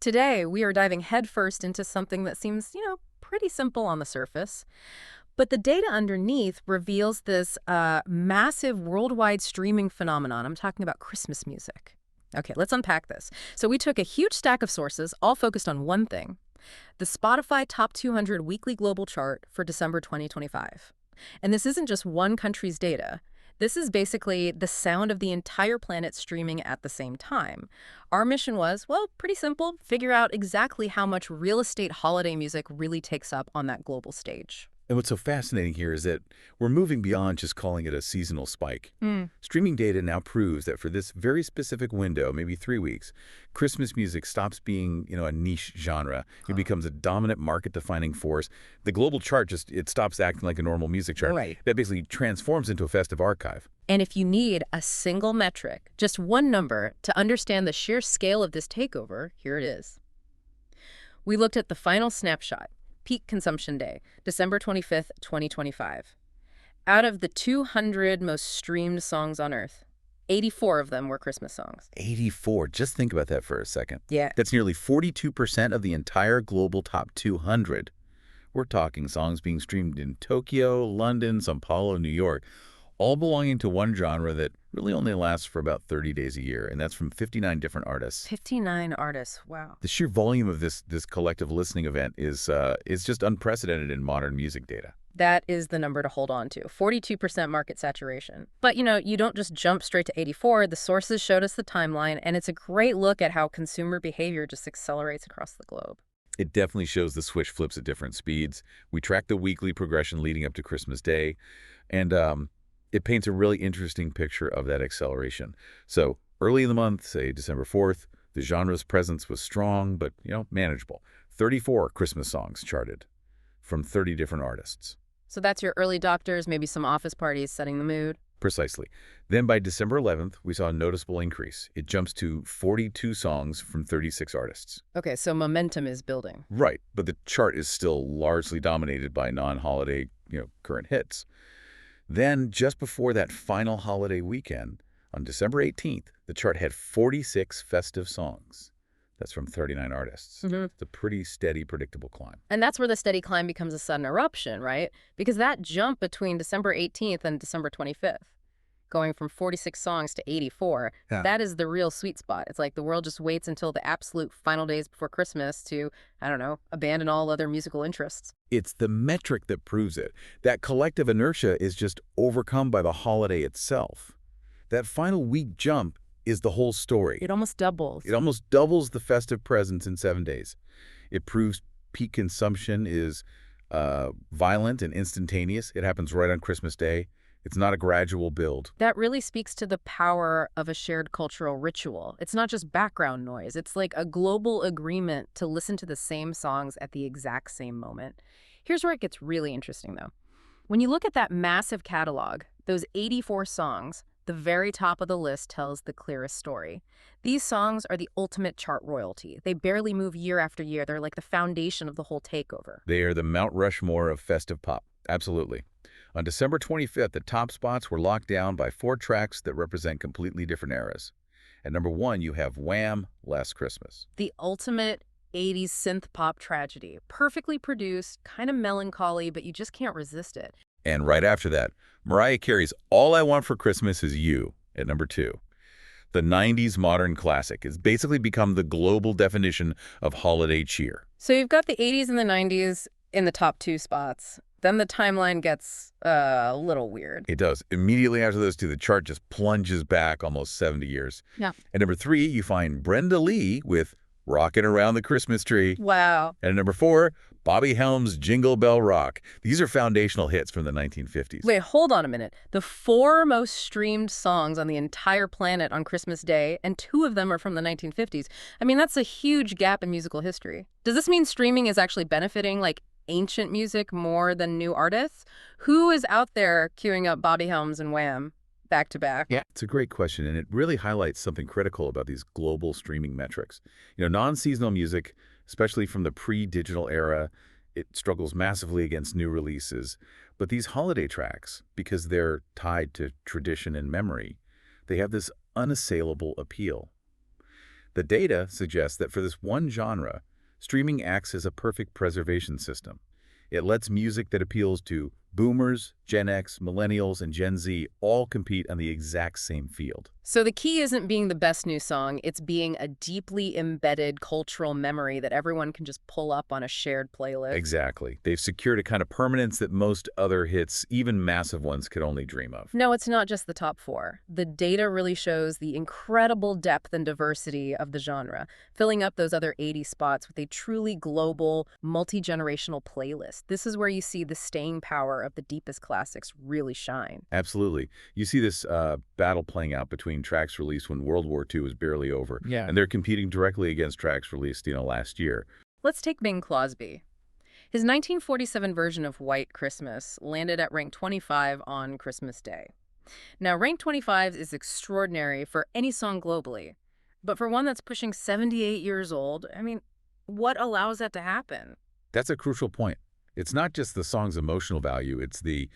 Today, we are diving headfirst into something that seems, pretty simple on the surface. But the data underneath reveals this massive worldwide streaming phenomenon. I'm talking about Christmas music. Okay, let's unpack this. So we took a huge stack of sources, all focused on one thing: the Spotify Top 200 Weekly Global Chart for December 2025. And this isn't just one country's data. This is basically the sound of the entire planet streaming at the same time. Our mission was, well, pretty simple: figure out exactly how much real estate holiday music really takes up on that global stage. And what's so fascinating here is that we're moving beyond just calling it a seasonal spike. Streaming data now proves that for this very specific window, maybe 3 weeks, Christmas music stops being, a niche genre. It becomes a dominant market-defining force. The global chart it stops acting like a normal music chart. Right. That basically transforms into a festive archive. And if you need a single metric, just one number, to understand the sheer scale of this takeover, here it is. We looked at the final snapshot, peak consumption day, December 25th, 2025. Out of the 200 most streamed songs on Earth, 84 of them were Christmas songs. 84. Just think about that for a second. Yeah. That's nearly 42% of the entire global top 200. We're talking songs being streamed in Tokyo, London, São Paulo, New York, all belonging to one genre that really only lasts for about 30 days a year, and that's from 59 different artists. 59 artists, wow. The sheer volume of this collective listening event is just unprecedented in modern music data. That is the number to hold on to, 42% market saturation. But, you don't just jump straight to 84. The sources showed us the timeline, and it's a great look at how consumer behavior just accelerates across the globe. It definitely shows the switch flips at different speeds. We track the weekly progression leading up to Christmas Day, and it paints a really interesting picture of that acceleration. So early in the month, say December 4th, the genre's presence was strong, but, manageable. 34 Christmas songs charted from 30 different artists. So that's your early adopters, maybe some office parties setting the mood. Precisely. Then by December 11th, we saw a noticeable increase. It jumps to 42 songs from 36 artists. Okay, so momentum is building. Right, but the chart is still largely dominated by non-holiday, current hits. Then, just before that final holiday weekend, on December 18th, the chart had 46 festive songs. That's from 39 artists. It's a pretty steady, predictable climb. And that's where the steady climb becomes a sudden eruption, right? Because that jump between December 18th and December 25th, going from 46 songs to 84, that is the real sweet spot. It's like the world just waits until the absolute final days before Christmas to, abandon all other musical interests. It's the metric that proves it. That collective inertia is just overcome by the holiday itself. That final week jump is the whole story. It almost doubles. It almost doubles the festive presence in 7 days. It proves peak consumption is violent and instantaneous. It happens right on Christmas Day. It's not a gradual build. That really speaks to the power of a shared cultural ritual. It's not just background noise. It's like a global agreement to listen to the same songs at the exact same moment. Here's where it gets really interesting, though. When you look at that massive catalog, those 84 songs, the very top of the list tells the clearest story. These songs are the ultimate chart royalty. They barely move year after year. They're like the foundation of the whole takeover. They are the Mount Rushmore of festive pop. Absolutely. On December 25th, the top spots were locked down by 4 tracks that represent completely different eras. At number 1, you have Wham! Last Christmas. The ultimate 80s synth pop tragedy. Perfectly produced, kind of melancholy, but you just can't resist it. And right after that, Mariah Carey's All I Want for Christmas Is You at number 2. The 90s modern classic has basically become the global definition of holiday cheer. So you've got the 80s and the 90s in the top 2 spots. Then the timeline gets a little weird. It does. Immediately after those two, the chart just plunges back almost 70 years. Yeah. At number 3, you find Brenda Lee with Rockin' Around the Christmas Tree. Wow. And at number 4, Bobby Helms' Jingle Bell Rock. These are foundational hits from the 1950s. Wait, hold on a minute. The 4 most streamed songs on the entire planet on Christmas Day, and 2 of them are from the 1950s. I mean, that's a huge gap in musical history. Does this mean streaming is actually benefiting, ancient music more than new artists? Who is out there queuing up Bobby Helms and Wham back to back? Yeah, it's a great question, and it really highlights something critical about these global streaming metrics. Non-seasonal music, especially from the pre-digital era, it struggles massively against new releases. But these holiday tracks, because they're tied to tradition and memory, they have this unassailable appeal. The data suggests that for this one genre, streaming acts as a perfect preservation system. It lets music that appeals to boomers, Gen X, millennials, and Gen Z all compete on the exact same field. So the key isn't being the best new song, it's being a deeply embedded cultural memory that everyone can just pull up on a shared playlist. Exactly. They've secured a kind of permanence that most other hits, even massive ones, could only dream of. No, it's not just the top four. The data really shows the incredible depth and diversity of the genre, filling up those other 80 spots with a truly global, multi-generational playlist. This is where you see the staying power of the deepest classics really shine. Absolutely. You see this battle playing out between tracks released when World War II was barely over. Yeah. And they're competing directly against tracks released, last year. Let's take Bing Crosby. His 1947 version of White Christmas landed at rank 25 on Christmas Day. Now, rank 25 is extraordinary for any song globally, but for one that's pushing 78 years old, I mean, what allows that to happen? That's a crucial point. It's not just the song's emotional value, it's the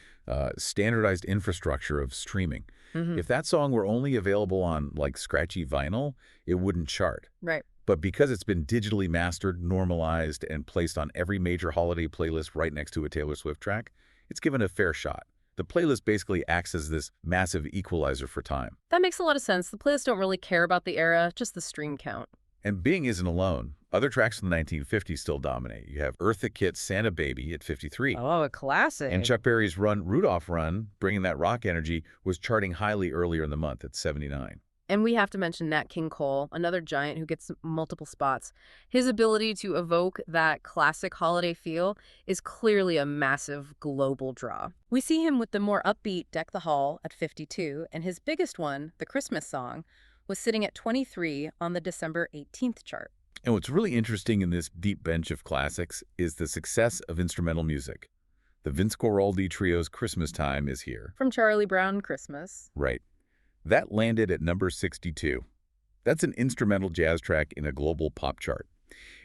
standardized infrastructure of streaming. If that song were only available on, like, scratchy vinyl, it wouldn't chart. Right. But because it's been digitally mastered, normalized, and placed on every major holiday playlist right next to a Taylor Swift track, it's given a fair shot. The playlist basically acts as this massive equalizer for time. That makes a lot of sense. The playlists don't really care about the era, just the stream count. And Bing isn't alone. Other tracks from the 1950s still dominate. You have Eartha Kitt's Santa Baby at 53. Oh, a classic. And Chuck Berry's Rudolph Run, bringing that rock energy, was charting highly earlier in the month at 79. And we have to mention Nat King Cole, another giant who gets multiple spots. His ability to evoke that classic holiday feel is clearly a massive global draw. We see him with the more upbeat Deck the Hall at 52, and his biggest one, the Christmas song, was sitting at 23 on the December 18th chart. And what's really interesting in this deep bench of classics is the success of instrumental music. The Vince Guaraldi Trio's Christmas Time is here. From Charlie Brown Christmas. Right. That landed at number 62. That's an instrumental jazz track in a global pop chart.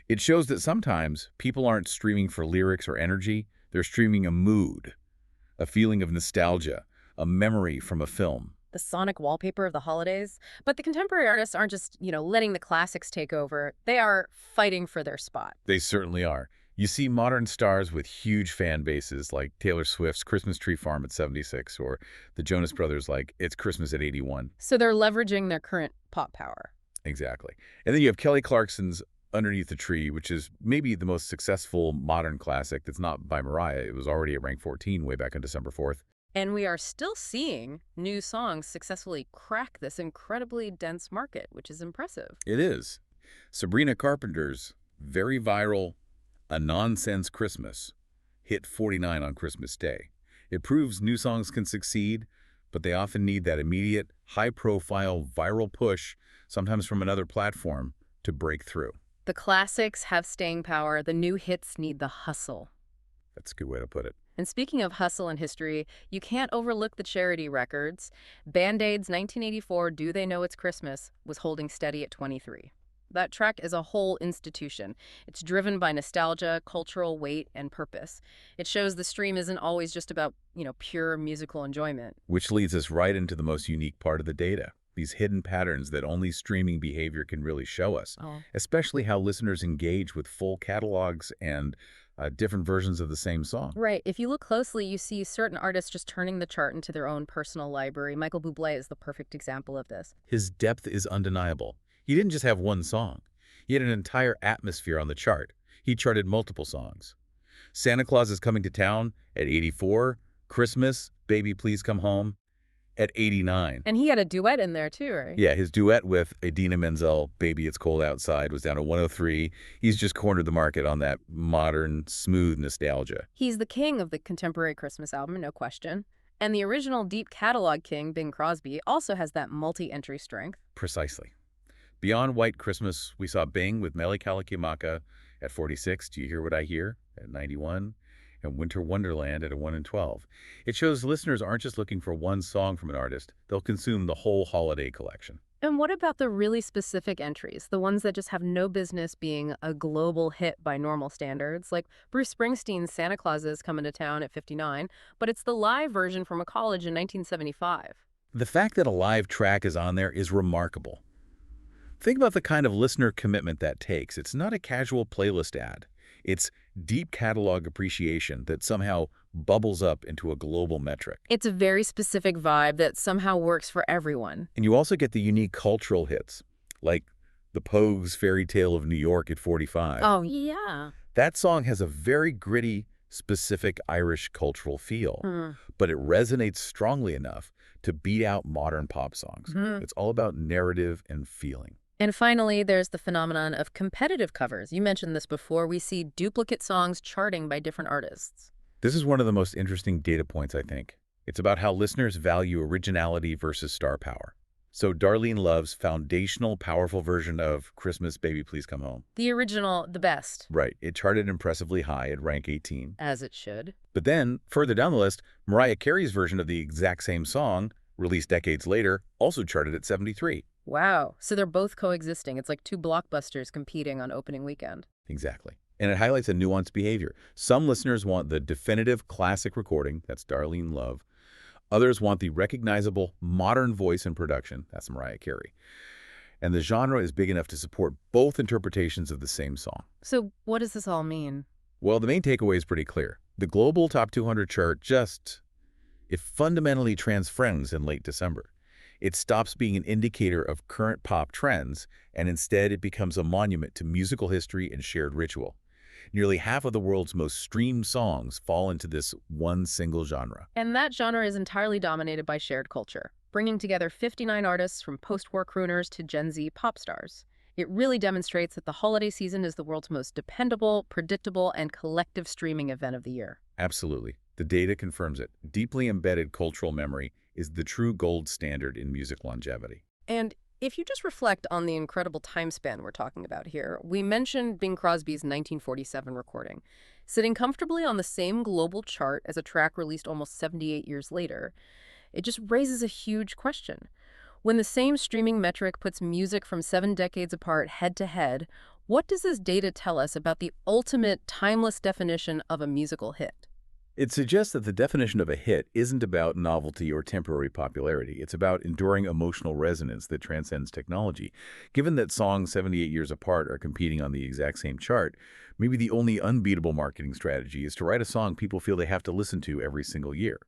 It shows that sometimes people aren't streaming for lyrics or energy, they're streaming a mood, a feeling of nostalgia, a memory from a film. The sonic wallpaper of the holidays. But the contemporary artists aren't just, letting the classics take over. They are fighting for their spot. They certainly are. You see modern stars with huge fan bases like Taylor Swift's Christmas Tree Farm at 76 or the Jonas Brothers like It's Christmas at 81. So they're leveraging their current pop power. Exactly. And then you have Kelly Clarkson's Underneath the Tree, which is maybe the most successful modern classic that's not by Mariah. It was already at rank 14 way back on December 4th. And we are still seeing new songs successfully crack this incredibly dense market, which is impressive. It is. Sabrina Carpenter's very viral A Nonsense Christmas hit 49 on Christmas Day. It proves new songs can succeed, but they often need that immediate, high-profile, viral push, sometimes from another platform, to break through. The classics have staying power. The new hits need the hustle. That's a good way to put it. And speaking of hustle and history, you can't overlook the charity records. Band-Aid's 1984 Do They Know It's Christmas was holding steady at 23. That track is a whole institution. It's driven by nostalgia, cultural weight, and purpose. It shows the stream isn't always just about, pure musical enjoyment. Which leads us right into the most unique part of the data. These hidden patterns that only streaming behavior can really show us, especially how listeners engage with full catalogs and different versions of the same song. Right. If you look closely, you see certain artists just turning the chart into their own personal library. Michael Bublé is the perfect example of this. His depth is undeniable. He didn't just have one song. He had an entire atmosphere on the chart. He charted multiple songs. Santa Claus is Coming to Town at 84, Christmas, Baby Please Come Home at 89. And he had a duet in there too, right? Yeah, his duet with Idina Menzel, Baby It's Cold Outside, was down to 103. He's just cornered the market on that modern, smooth nostalgia. He's the king of the contemporary Christmas album, no question. And the original deep catalog king, Bing Crosby, also has that multi-entry strength. Precisely. Beyond White Christmas, we saw Bing with Mele Kalikimaka at 46, Do You Hear What I Hear at 91, and Winter Wonderland at a 1 in 12. It shows listeners aren't just looking for one song from an artist, they'll consume the whole holiday collection. And what about the really specific entries, the ones that just have no business being a global hit by normal standards? Like Bruce Springsteen's Santa Claus is Coming to Town at 59, but it's the live version from a college in 1975. The fact that a live track is on there is remarkable. Think about the kind of listener commitment that takes. It's not a casual playlist ad. It's deep catalog appreciation that somehow bubbles up into a global metric. It's a very specific vibe that somehow works for everyone. And you also get the unique cultural hits, like the Pogues' Fairy Tale of New York at 45. Oh, yeah. That song has a very gritty, specific Irish cultural feel, but it resonates strongly enough to beat out modern pop songs. It's all about narrative and feeling. And finally, there's the phenomenon of competitive covers. You mentioned this before. We see duplicate songs charting by different artists. This is one of the most interesting data points, I think. It's about how listeners value originality versus star power. So Darlene Love's foundational, powerful version of Christmas, Baby Please Come Home. The original, the best. Right. It charted impressively high at rank 18. As it should. But then, further down the list, Mariah Carey's version of the exact same song, released decades later, also charted at 73. Wow. So they're both coexisting. It's like two blockbusters competing on opening weekend. Exactly. And it highlights a nuanced behavior. Some listeners want the definitive classic recording, that's Darlene Love. Others want the recognizable modern voice and production, that's Mariah Carey. And the genre is big enough to support both interpretations of the same song. So what does this all mean? Well, the main takeaway is pretty clear. The global top 200 chart it fundamentally transforms in late December. It stops being an indicator of current pop trends, and instead it becomes a monument to musical history and shared ritual. Nearly half of the world's most streamed songs fall into this one single genre. And that genre is entirely dominated by shared culture, bringing together 59 artists from post-war crooners to Gen Z pop stars. It really demonstrates that the holiday season is the world's most dependable, predictable, and collective streaming event of the year. Absolutely. The data confirms it. Deeply embedded cultural memory is the true gold standard in music longevity. And if you just reflect on the incredible time span we're talking about here, we mentioned Bing Crosby's 1947 recording, sitting comfortably on the same global chart as a track released almost 78 years later. It just raises a huge question. When the same streaming metric puts music from 7 decades apart head-to-head, what does this data tell us about the ultimate timeless definition of a musical hit? It suggests that the definition of a hit isn't about novelty or temporary popularity. It's about enduring emotional resonance that transcends technology. Given that songs 78 years apart are competing on the exact same chart, maybe the only unbeatable marketing strategy is to write a song people feel they have to listen to every single year.